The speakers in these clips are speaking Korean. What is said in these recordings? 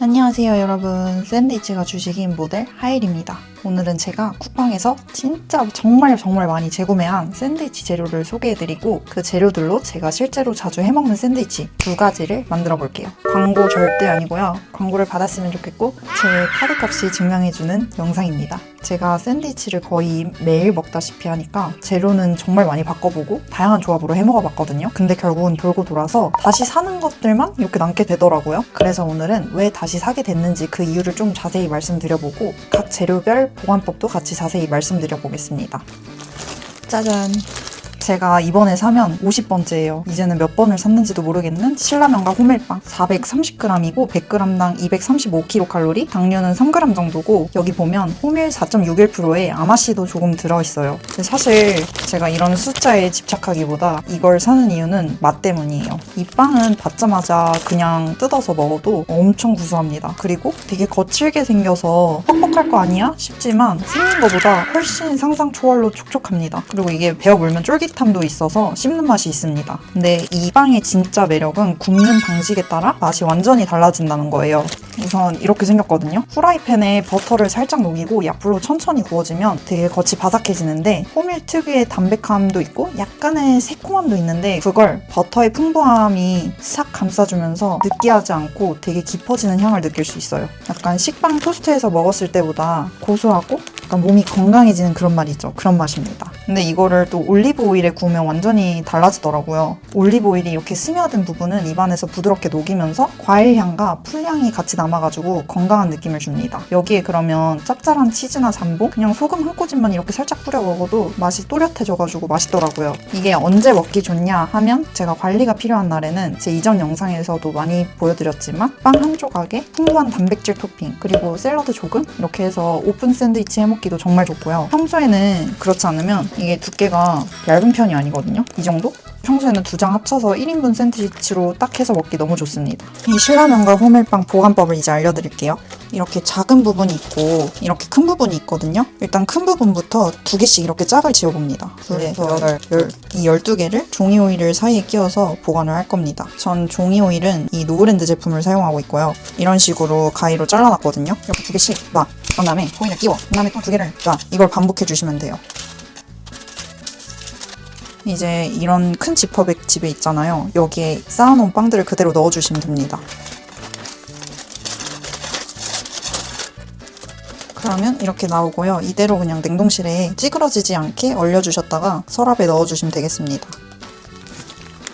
안녕하세요 여러분, 샌드위치가 주식인 모델 하일입니다. 오늘은 제가 쿠팡에서 진짜 정말 많이 재구매한 샌드위치 재료를 소개해드리고 그 재료들로 제가 실제로 자주 해먹는 샌드위치 두 가지를 만들어 볼게요. 광고 절대 아니고요. 광고를 받았으면 좋겠고 제 카드값이 증명해주는 영상입니다. 제가 샌드위치를 거의 매일 먹다시피 하니까 재료는 정말 많이 바꿔보고 다양한 조합으로 해먹어봤거든요. 근데 결국은 돌고 돌아서 다시 사는 것들만 이렇게 남게 되더라고요. 그래서 오늘은 왜 다시 사게 됐는지 그 이유를 좀 자세히 말씀드려보고 각 재료별 보관법도 같이 자세히 말씀드려보겠습니다. 짜잔! 제가 이번에 사면 50번째예요. 이제는 몇 번을 샀는지도 모르겠는 신라면과 호밀빵 430g이고 100g당 235kcal, 당류는 3g 정도고 여기 보면 호밀 4.61%에 아마씨도 조금 들어있어요. 근데 사실 제가 이런 숫자에 집착하기보다 이걸 사는 이유는 맛 때문이에요. 이 빵은 받자마자 그냥 뜯어서 먹어도 엄청 구수합니다. 그리고 되게 거칠게 생겨서 퍽퍽할 거 아니야? 싶지만 생긴 것보다 훨씬 상상 초월로 촉촉합니다. 그리고 이게 베어 물면 쫄깃함도 있어서 씹는 맛이 있습니다. 근데 이 빵의 진짜 매력은 굽는 방식에 따라 맛이 완전히 달라진다는 거예요. 우선 이렇게 생겼거든요. 후라이팬에 버터를 살짝 녹이고 약불로 천천히 구워지면 되게 겉이 바삭해지는데 호밀 특유의 담백함도 있고 약간의 새콤함도 있는데 그걸 버터의 풍부함이 싹 감싸주면서 느끼하지 않고 되게 깊어지는 향을 느낄 수 있어요. 약간 식빵 토스트에서 먹었을 때보다 고소하고 약간 몸이 건강해지는 그런 맛이죠. 그런 맛입니다. 근데 이거를 또 올리브 오일에 구우면 완전히 달라지더라고요. 올리브 오일이 이렇게 스며든 부분은 입안에서 부드럽게 녹이면서 과일 향과 풀향이 같이 남아가지고 건강한 느낌을 줍니다. 여기에 그러면 짭짤한 치즈나 잠봉, 그냥 소금 한 꼬집만 이렇게 살짝 뿌려 먹어도 맛이 또렷해져가지고 맛있더라고요. 이게 언제 먹기 좋냐 하면 제가 관리가 필요한 날에는 제 이전 영상에서도 많이 보여드렸지만 빵 한 조각에 풍부한 단백질 토핑 그리고 샐러드 조금 이렇게 해서 오픈 샌드위치 해먹기도 정말 좋고요. 평소에는 그렇지 않으면 이게 두께가 얇은 편이 아니거든요. 이 정도? 평소에는 두 장 합쳐서 1인분 샌드위치로 딱 해서 먹기 너무 좋습니다. 이 신라면과 호밀빵 보관법을 이제 알려드릴게요. 이렇게 작은 부분이 있고 이렇게 큰 부분이 있거든요. 일단 큰 부분부터 두 개씩 이렇게 짝을 지어봅니다. 둘, 여덟, 이 12개를 종이 오일을 사이에 끼워서 보관을 할 겁니다. 전 종이 오일은 이 노브랜드 제품을 사용하고 있고요. 이런 식으로 가위로 잘라놨거든요. 이렇게 두 개씩 놔. 그런 다음에 오일을 끼워. 그 다음에 또 두 개를 놔. 이걸 반복해 주시면 돼요. 이제 이런 큰 지퍼백 집에 있잖아요. 여기에 쌓아놓은 빵들을 그대로 넣어주시면 됩니다. 그러면 이렇게 나오고요. 이대로 그냥 냉동실에 찌그러지지 않게 얼려주셨다가 서랍에 넣어주시면 되겠습니다.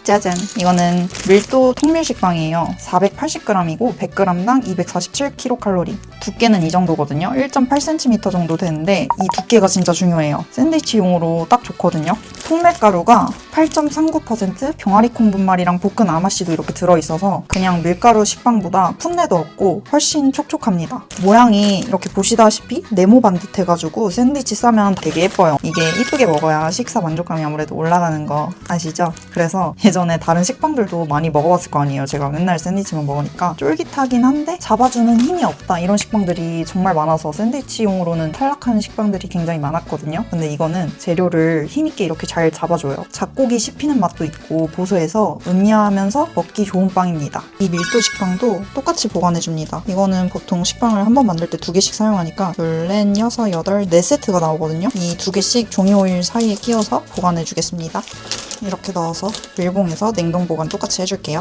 짜잔! 이거는 밀도 통밀식빵이에요. 480g이고 100g당 247kcal. 두께는 이 정도거든요. 1.8cm 정도 되는데 이 두께가 진짜 중요해요. 샌드위치용으로 딱 좋거든요. 통밀가루가 8.39%, 병아리 콩 분말이랑 볶은 아마씨도 이렇게 들어있어서 그냥 밀가루 식빵보다 풋내도 없고 훨씬 촉촉합니다. 모양이 이렇게 보시다시피 네모 반듯해가지고 샌드위치 싸면 되게 예뻐요. 이게 이쁘게 먹어야 식사 만족감이 아무래도 올라가는 거 아시죠? 그래서 예전에 다른 식빵들도 많이 먹어봤을 거 아니에요. 제가 맨날 샌드위치만 먹으니까 쫄깃하긴 한데 잡아주는 힘이 없다 이런 식빵들이 정말 많아서 샌드위치용으로는 탈락하는 식빵들이 굉장히 많았거든요. 근데 이거는 재료를 힘있게 이렇게 잘 잡아줘요. 잡고기 씹히는 맛도 있고 고소해서 음미하면서 먹기 좋은 빵입니다. 이 밀도 식빵도 똑같이 보관해줍니다. 이거는 보통 식빵을 한 번 만들 때 두 개씩 사용하니까 둘, 넷, 여섯, 여덟, 네 세트가 나오거든요. 이 두 개씩 종이 오일 사이에 끼워서 보관해주겠습니다. 이렇게 넣어서 밀봉해서 냉동 보관 똑같이 해줄게요.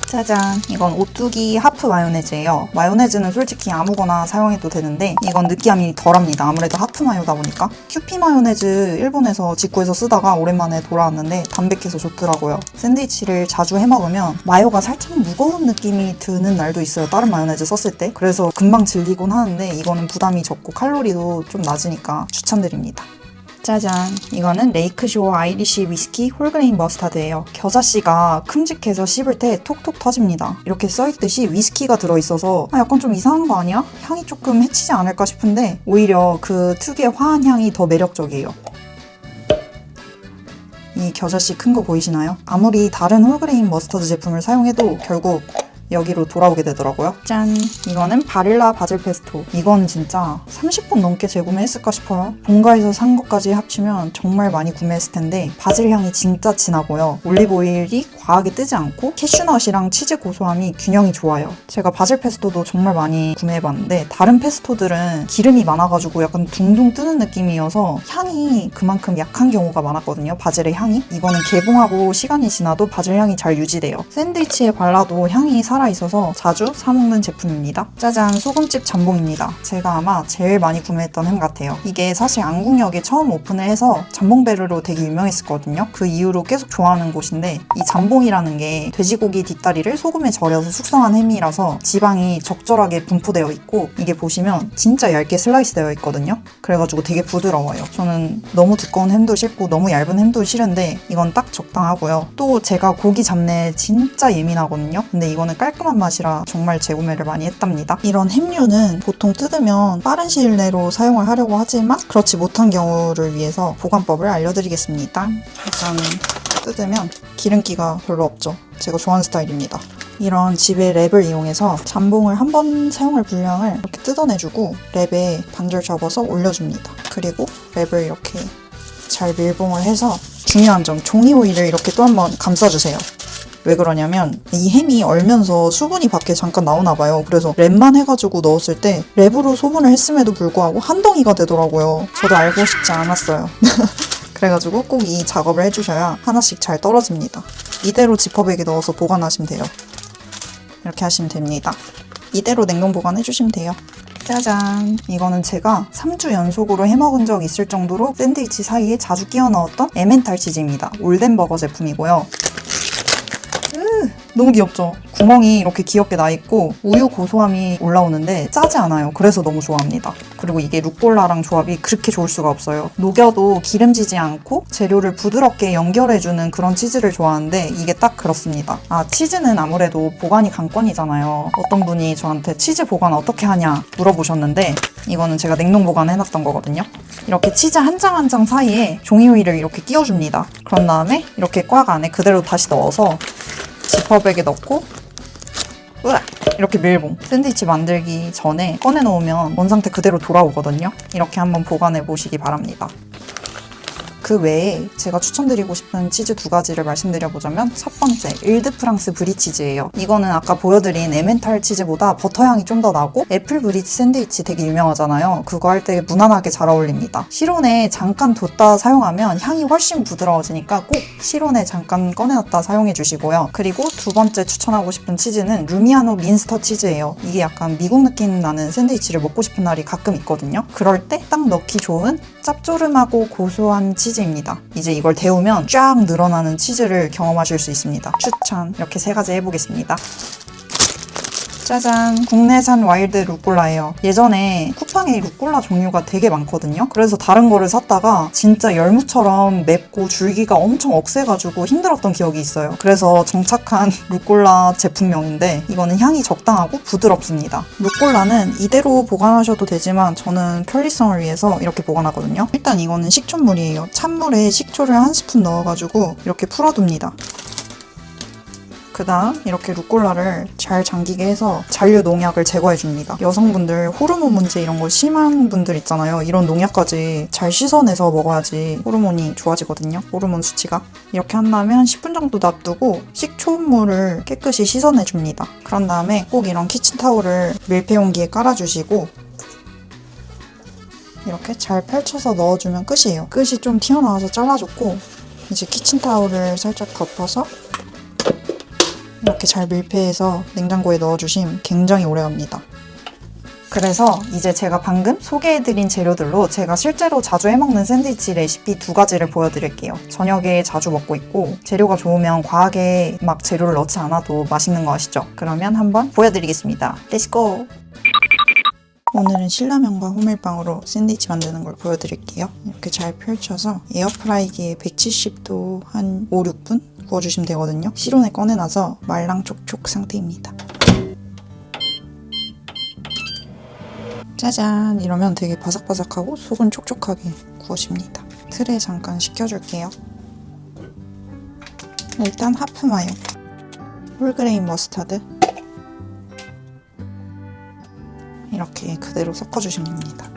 짜잔! 이건 오뚜기 하프 마요네즈예요. 마요네즈는 솔직히 아무거나 사용해도 되는데 이건 느끼함이 덜합니다. 아무래도 하프 마요다 보니까. 큐피 마요네즈 일본에서 직구해서 쓰다가 오랜만에 돌아왔는데 담백해서 좋더라고요. 샌드위치를 자주 해먹으면 마요가 살짝 무거운 느낌이 드는 날도 있어요. 다른 마요네즈 썼을 때. 그래서 금방 질리곤 하는데 이거는 부담이 적고 칼로리도 좀 낮으니까 추천드립니다. 짜잔! 이거는 레이크쇼어 아이리시 위스키 홀그레인 머스타드예요. 겨자씨가 큼직해서 씹을 때 톡톡 터집니다. 이렇게 써있듯이 위스키가 들어있어서 약간 좀 이상한 거 아니야? 향이 조금 해치지 않을까 싶은데 오히려 그 특유의 화한 향이 더 매력적이에요. 이 겨자씨 큰 거 보이시나요? 아무리 다른 홀그레인 머스터드 제품을 사용해도 결국 여기로 돌아오게 되더라고요. 짠! 이거는 바릴라 바질 페스토. 이건 진짜 30번 넘게 재구매했을까 싶어요. 본가에서 산 것까지 합치면 정말 많이 구매했을 텐데 바질 향이 진짜 진하고요. 올리브오일이 과하게 뜨지 않고 캐슈넛이랑 치즈 고소함이 균형이 좋아요. 제가 바질 페스토도 정말 많이 구매해봤는데 다른 페스토들은 기름이 많아가지고 약간 둥둥 뜨는 느낌이어서 향이 그만큼 약한 경우가 많았거든요. 바질의 향이. 이거는 개봉하고 시간이 지나도 바질 향이 잘 유지돼요. 샌드위치에 발라도 향이 살아있어서 자주 사먹는 제품입니다. 짜잔! 소금집 잠봉입니다. 제가 아마 제일 많이 구매했던 햄 같아요. 이게 사실 안국역에 처음 오픈을 해서 잠봉베르로 되게 유명했었거든요. 그 이후로 계속 좋아하는 곳인데 이 잠봉이라는 게 돼지고기 뒷다리를 소금에 절여서 숙성한 햄이라서 지방이 적절하게 분포되어 있고 이게 보시면 진짜 얇게 슬라이스 되어 있거든요. 그래가지고 되게 부드러워요. 저는 너무 두꺼운 햄도 싫고 너무 얇은 햄도 싫은데 이건 딱 적당하고요. 또 제가 고기 잡내에 진짜 예민하거든요. 근데 이거는 깔끔한 맛이라 정말 재구매를 많이 했답니다. 이런 햄류는 보통 뜯으면 빠른 시일 내로 사용을 하려고 하지만 그렇지 못한 경우를 위해서 보관법을 알려드리겠습니다. 일단 뜯으면 기름기가 별로 없죠. 제가 좋아하는 스타일입니다. 이런 집의 랩을 이용해서 잠봉을 한 번 사용할 분량을 이렇게 뜯어내주고 랩에 반절 접어서 올려줍니다. 그리고 랩을 이렇게 잘 밀봉을 해서 중요한 점, 종이 오일을 이렇게 또 한 번 감싸주세요. 왜 그러냐면 이 햄이 얼면서 수분이 밖에 잠깐 나오나 봐요. 그래서 랩만 해가지고 넣었을 때 랩으로 소분을 했음에도 불구하고 한 덩이가 되더라고요. 저도 알고 싶지 않았어요. 그래가지고 꼭 이 작업을 해주셔야 하나씩 잘 떨어집니다. 이대로 지퍼백에 넣어서 보관하시면 돼요. 이렇게 하시면 됩니다. 이대로 냉동 보관해주시면 돼요. 짜잔! 이거는 제가 3주 연속으로 해먹은 적 있을 정도로 샌드위치 사이에 자주 끼워 넣었던 에멘탈 치즈입니다. 올덴버거 제품이고요. 너무 귀엽죠? 구멍이 이렇게 귀엽게 나 있고 우유 고소함이 올라오는데 짜지 않아요. 그래서 너무 좋아합니다. 그리고 이게 루꼴라랑 조합이 그렇게 좋을 수가 없어요. 녹여도 기름지지 않고 재료를 부드럽게 연결해주는 그런 치즈를 좋아하는데 이게 딱 그렇습니다. 치즈는 아무래도 보관이 관건이잖아요. 어떤 분이 저한테 치즈 보관 어떻게 하냐 물어보셨는데 이거는 제가 냉동 보관해놨던 거거든요. 이렇게 치즈 한 장 한 장 사이에 종이오일을 이렇게 끼워줍니다. 그런 다음에 이렇게 꽉 안에 그대로 다시 넣어서 지퍼백에 넣고 이렇게 밀봉. 샌드위치 만들기 전에 꺼내놓으면 원상태 그대로 돌아오거든요. 이렇게 한번 보관해 보시기 바랍니다. 그 외에 제가 추천드리고 싶은 치즈 2가지를 말씀드려보자면 첫 번째, 일드 프랑스 브리 치즈예요. 이거는 아까 보여드린 에멘탈 치즈보다 버터향이 좀 더 나고 애플 브리 샌드위치 되게 유명하잖아요. 그거 할 때 무난하게 잘 어울립니다. 실온에 잠깐 뒀다 사용하면 향이 훨씬 부드러워지니까 꼭 실온에 잠깐 꺼내놨다 사용해 주시고요. 그리고 두 번째 추천하고 싶은 치즈는 루미아노 민스터 치즈예요. 이게 약간 미국 느낌 나는 샌드위치를 먹고 싶은 날이 가끔 있거든요. 그럴 때 딱 넣기 좋은 짭조름하고 고소한 치즈입니다. 이제 이걸 데우면 쫙 늘어나는 치즈를 경험하실 수 있습니다. 추천! 이렇게 3가지 해보겠습니다. 짜잔! 국내산 와일드 루꼴라예요. 예전에 쿠팡에 루꼴라 종류가 되게 많거든요. 그래서 다른 거를 샀다가 진짜 열무처럼 맵고 줄기가 엄청 억세가지고 힘들었던 기억이 있어요. 그래서 정착한 루꼴라 제품명인데 이거는 향이 적당하고 부드럽습니다. 루꼴라는 이대로 보관하셔도 되지만 저는 편리성을 위해서 이렇게 보관하거든요. 일단 이거는 식초물이에요. 찬물에 식초를 1스푼 넣어가지고 이렇게 풀어둡니다. 그 다음 이렇게 루꼴라를 잘 잠기게 해서 잔류 농약을 제거해줍니다. 여성분들 호르몬 문제 이런 거 심한 분들 있잖아요. 이런 농약까지 잘 씻어내서 먹어야지 호르몬이 좋아지거든요. 호르몬 수치가. 이렇게 한 다음에 한 10분 정도 놔두고 식초물을 깨끗이 씻어내줍니다. 그런 다음에 꼭 이런 키친타올을 밀폐용기에 깔아주시고 이렇게 잘 펼쳐서 넣어주면 끝이에요. 끝이 좀 튀어나와서 잘라줬고 이제 키친타올을 살짝 덮어서 이렇게 잘 밀폐해서 냉장고에 넣어주시면 굉장히 오래갑니다. 그래서 이제 제가 방금 소개해드린 재료들로 제가 실제로 자주 해먹는 샌드위치 레시피 2가지를 보여드릴게요. 저녁에 자주 먹고 있고 재료가 좋으면 과하게 막 재료를 넣지 않아도 맛있는 거 아시죠? 그러면 한번 보여드리겠습니다. 렛츠고! 오늘은 신라면과 호밀빵으로 샌드위치 만드는 걸 보여드릴게요. 이렇게 잘 펼쳐서 에어프라이기에 170도 한 5, 6분 구워주시면 되거든요. 실온에 꺼내놔서 말랑촉촉 상태입니다. 짜잔! 이러면 되게 바삭바삭하고 속은 촉촉하게 구워집니다. 틀에 잠깐 식혀줄게요. 일단 하프 마요, 홀그레인 머스타드, 이렇게 그대로 섞어주시면 됩니다.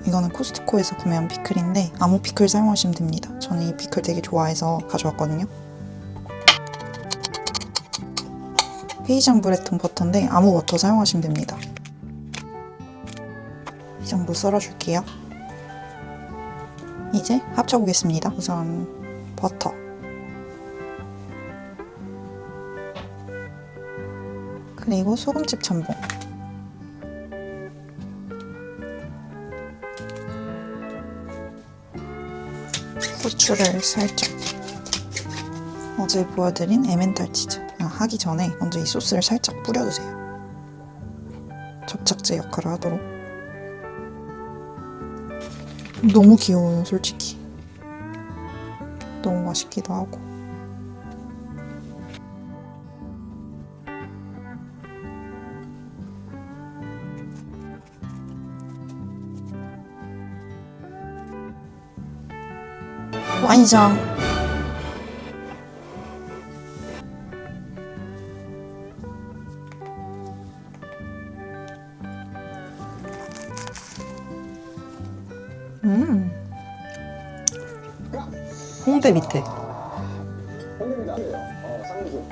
이거는 코스트코에서 구매한 피클인데 아무 피클 사용하시면 됩니다. 저는 이 피클 되게 좋아해서 가져왔거든요. 페이장 브레톤 버터인데 아무 버터 사용하시면 됩니다. 이 정도 썰어줄게요. 이제 합쳐보겠습니다. 우선 버터, 그리고 소금집 첨봉, 후추를 살짝, 어제 보여드린 에멘탈 치즈 하기 전에 먼저 이 소스를 살짝 뿌려주세요. 접착제 역할을 하도록. 너무 귀여워요, 솔직히. 너무 맛있기도 하고. 완성! 홍대 밑에. 홍대입니다. 상무수.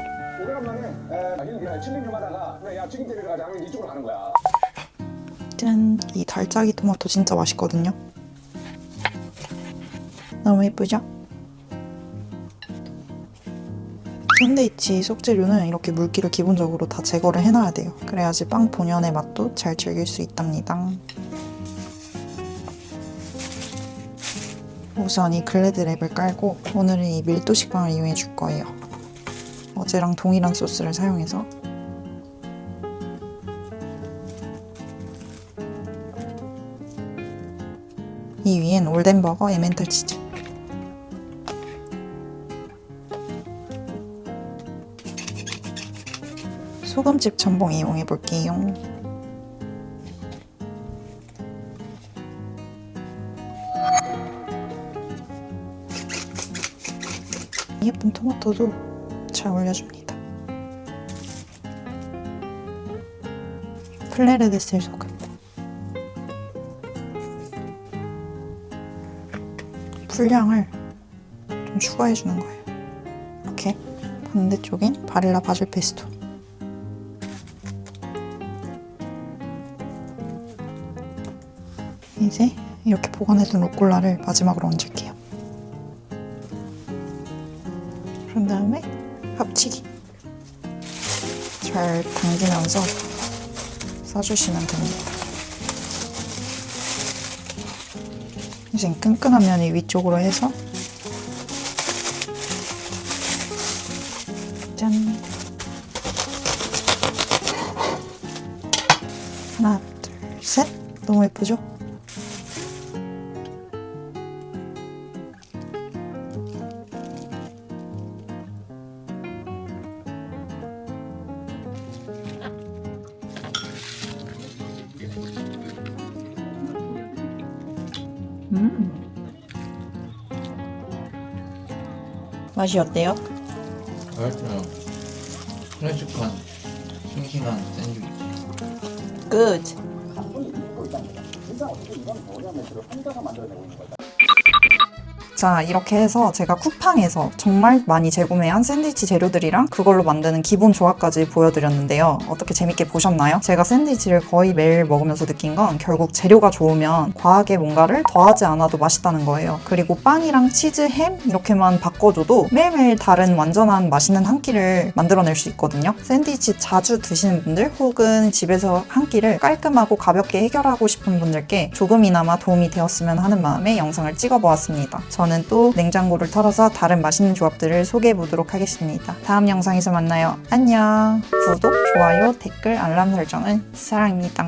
오래간만에 그냥 칠링 좀 하다가 야 튀김 때리러 가자 하면 이쪽으로 가는 거야. 짠! 이 달짜기 토마토 진짜 맛있거든요. 너무 예쁘죠? 샌드위치 속재료는 이렇게 물기를 기본적으로 다 제거를 해놔야 돼요. 그래야지 빵 본연의 맛도 잘 즐길 수 있답니다. 우선 이 글래드 랩을 깔고 오늘은 이 밀도 식빵을 이용해 줄 거예요. 어제랑 동일한 소스를 사용해서 이 위엔 올덴버거 에멘탈 치즈, 소금집 첨봉 이용해 볼게요. 예쁜 토마토도 잘 올려줍니다. 플레르데셀 소금, 풀량을 좀 추가해주는 거예요. 이렇게 반대쪽엔 바릴라 바질 페스토, 이제 이렇게 보관해둔 루꼴라를 마지막으로 얹을게요. 그런 다음에 합치기 잘 당기면서 싸주시면 됩니다. 이제 끈끈한 면이 위쪽으로 해서 짠! 하나, 둘, 셋! 너무 예쁘죠? 맛이 어때요? 맛있어요. 클래식한 싱싱한 샌드위치. Good! 자, 이렇게 해서 제가 쿠팡에서 정말 많이 재구매한 샌드위치 재료들이랑 그걸로 만드는 기본 조합까지 보여드렸는데요. 어떻게 재밌게 보셨나요? 제가 샌드위치를 거의 매일 먹으면서 느낀 건 결국 재료가 좋으면 과하게 뭔가를 더하지 않아도 맛있다는 거예요. 그리고 빵이랑 치즈, 햄 이렇게만 바꿔줘도 매일매일 다른 완전한 맛있는 한 끼를 만들어낼 수 있거든요. 샌드위치 자주 드시는 분들 혹은 집에서 한 끼를 깔끔하고 가볍게 해결하고 싶은 분들께 조금이나마 도움이 되었으면 하는 마음에 영상을 찍어보았습니다. 저는 또 냉장고를 털어서 다른 맛있는 조합들을 소개해 보도록 하겠습니다. 다음 영상에서 만나요. 안녕! 구독, 좋아요, 댓글, 알람 설정은 사랑입니다.